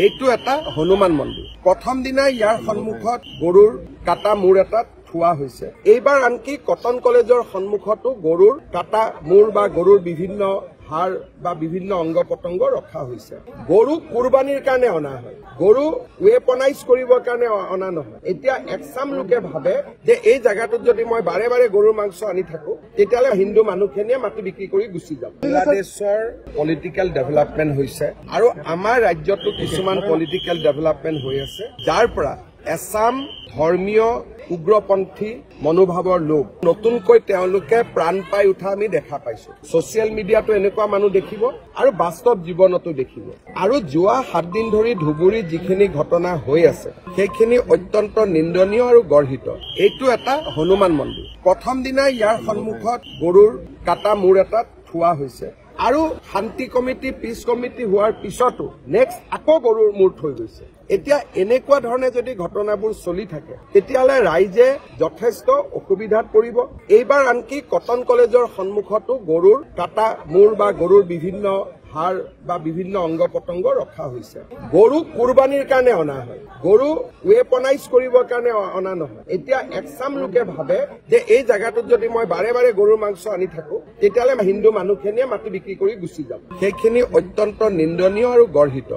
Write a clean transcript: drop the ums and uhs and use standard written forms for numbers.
এইটো এটা হনুমান মন্দিৰ। প্ৰথম দিনা ইয়াৰ সন্মুখত গৰুৰ কাটা মূৰ এটা থোৱা হৈছে। এইবাৰ আনকি কটন কলেজৰ সন্মুখতো গৰুৰ কাটা মূৰ বা গৰুৰ বিভিন্ন হাড় বা বিভিন্ন অংগ পতংগ ৰখা হৈছে। গৰু কুৰবানীৰ কাৰণে অনা হয়, গৰু ৱেপনাইজ কৰিবৰ কাৰণে অনা নহয়। এতিয়া একচাম লোকে ভাবে যে এই জায়গাটোত যদি মই বাৰে বাৰে গৰুৰ মাংস আনি থাকো তেতিয়াহ'লে হিন্দু মানুহখিনিয়ে মাটি বিক্ৰী কৰি গুচি যাব। বাংলাদেশৰ পলিটিকেল ডেভেলপমেণ্ট হৈছে আৰু আমাৰ ৰাজ্যতো কিছুমান পলিটিকেল ডেভেলপমেণ্ট হৈ আছে, যাৰ পৰা এছাম ধৰ্মীয় উগ্ৰপন্থী মনোভাৱৰ লোক নতুনকৈ তেওঁলোকে প্ৰাণ পাই উঠা আমি দেখা পাইছো। ছচিয়েল মিডিয়াতো এনেকুৱা মানুহ দেখিব আৰু বাস্তৱ জীৱনতো দেখিব। আৰু যোৱা 7 দিন ধৰি ধুবুৰীত যিখিনি ঘটনা হৈ আছে সেইখিনি অত্যন্ত নিন্দনীয় আৰু গৰ্হিত। এইটো এটা হনুমান মন্দিৰ। প্ৰথম দিনা ইয়াৰ সন্মুখত গৰুৰ কাটা মূৰ এটা থোৱা হৈছে আৰু শান্তি কমিটি পিছ কমিটি হোৱাৰ পিছতো নেক্সট আকৌ গৰুৰ মূৰ থৈ গৈছে। এতিয়া এনেকুৱা ধৰণে যদি ঘটনাবোৰ চলি থাকে তেতিয়াহ'লে ৰাইজে যথেষ্ট অসুবিধাত পৰিব। এইবাৰ আনকি কটন কলেজৰ সন্মুখতো গৰুৰ কাটা মূৰ বা গৰুৰ বিভিন্ন হাড় বা বিভিন্ন অংগ পতংগ ৰখা হৈছে। গৰু কুৰবানীৰ কাৰণে অনা হয়, গৰু ৱেপনাইজ কৰিবৰ কাৰণে অনা নহয়। এতিয়া একচাম লোকে ভাবে যে এই জায়গাটোত যদি মই বাৰে বাৰে গৰুৰ মাংস আনি থাকো তেতিয়াহ'লে হিন্দু মানুহখিনিয়ে মাটি বিক্ৰী কৰি গুচি যাব। সেইখিনি অত্যন্ত নিন্দনীয় আৰু গৰ্হিত।